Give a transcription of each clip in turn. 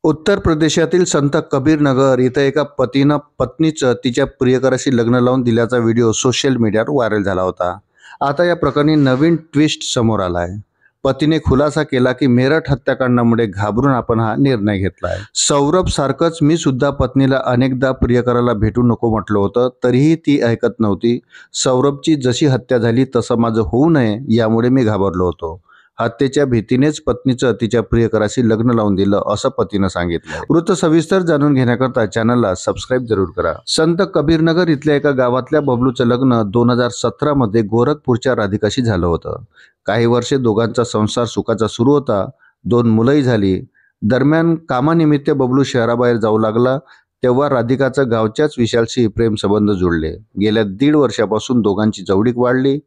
उत्तर प्रदेशातील संत कबीर नगर इथं एका पतीनं पत्नीचं तिच्या प्रियकराशी लग्न लावून दिल्याचा व्हिडिओ सोशल मीडियावर व्हायरल झाला होता। आता या प्रकरणी नवीन ट्विस्ट समोर आला आहे। पतीने खुलासा केला की मेरठ हत्याकांडामुळे घाबरून आपण हा निर्णय घेतला आहे। सौरभ सारखंच मी सुद्धा पत्नीला अनेकदा प्रियकराला भेटू नको म्हटलं होतं, तरीही ती ऐकत नव्हती। सौरभची जशी हत्या झाली तसं माझं होऊ नये यामुळे मी घाबरलो होतो। हत्येच्या भीतीनेच पत्नीचं तिच्या प्रियकराशी लग्न लावून दिलं असं पतीनं सांगितलं। वृत्त सविस्तर जाणून घेण्याकरता चॅनलला सबस्क्राईब जरूर करा। संत कबीरनगर इथल्या एका गावातल्या बबलूचं लग्न 2017 मध्ये गोरखपूरच्या राधिकाशी झालं होतं। काही वर्षे दोघांचा संसार सुखाचा सुरू होता। 2 मुलंही झाली। दरम्यान कामानिमित्त बबलू शहराबाहेर जाऊ लागला तेव्हा राधिकाचं गावच्याच विशालशी प्रेमसंबंध जुळले। गेल्या 1.5 वर्षापासून दोघांची जवळीक वाढली।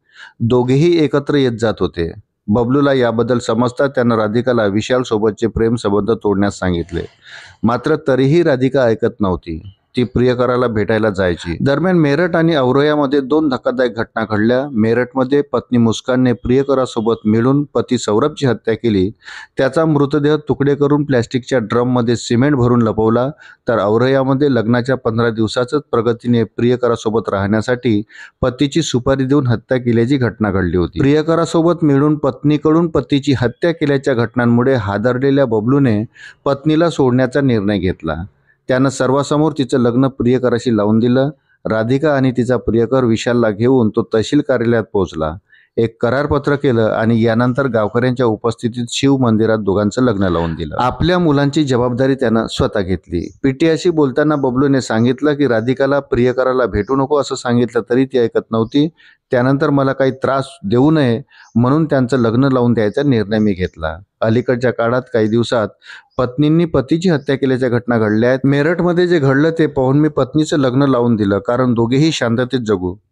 दोघेही एकत्र येत जात होते। बबलूला याबद्दल समजता त्यानं राधिकाला विशाल सोबतचे प्रेम संबंध तोडण्यास सांगितले, मात्र तरीही राधिका ऐकत नव्हती। ती प्रियकराला भेटायला जायची। दरम्यान मेरठ आणि औरैयामध्ये 2 धक्कादायक घटना घडल्या। मेरठमध्ये पत्नी मुस्कानने प्रियकरासोबत मिळून पती सौरभची हत्या केली। त्याचा मृतदेह तुकडे करून प्लॅस्टिकच्या ड्रममध्ये सिमेंट भरून लपवला। तर औरैयामध्ये लग्नाच्या 15 दिवसातच प्रगतीने प्रियकरासोबत राहण्यासाठी पतीची सुपारी देऊन हत्या केल्याची घटना घडली होती। प्रियकरासोबत मिळून पत्नीकडून पतीची हत्या केल्याच्या घटनांमुळे हादरलेल्या बबलूने पत्नीला सोडण्याचा निर्णय घेतला। त्यानं सर्वांसमोर तिचं लग्न प्रियकराशी लावून दिलं। राधिका आणि तिचा प्रियकर विशालला घेऊन तो तहसील कार्यालयात पोहोचला। एक करारपत्र केलं आणि यानंतर गावकऱ्यांच्या उपस्थितीत शिव मंदिरात दोघांचं लग्न लावून दिलं। आपल्या मुलांची जबाबदारी त्यानं स्वतः घेतली। पीटीआयशी बोलताना बबलूने सांगितलं की राधिकाला प्रियकराला भेटू नको असं सांगितलं तरी ती ऐकत नव्हती। त्यानंतर मला काही त्रास देऊ नये म्हणून त्यांचं लग्न लावून द्यायचा निर्णय मी घेतला। अलीकडच्या काळात काही दिवसात पत्नींनी पतीची हत्या केल्याच्या घटना घडल्या आहेत। मेरठमध्ये जे घडलं ते पाहून मी पत्नीचं लग्न लावून दिलं, कारण दोघेही शांततेत जगू।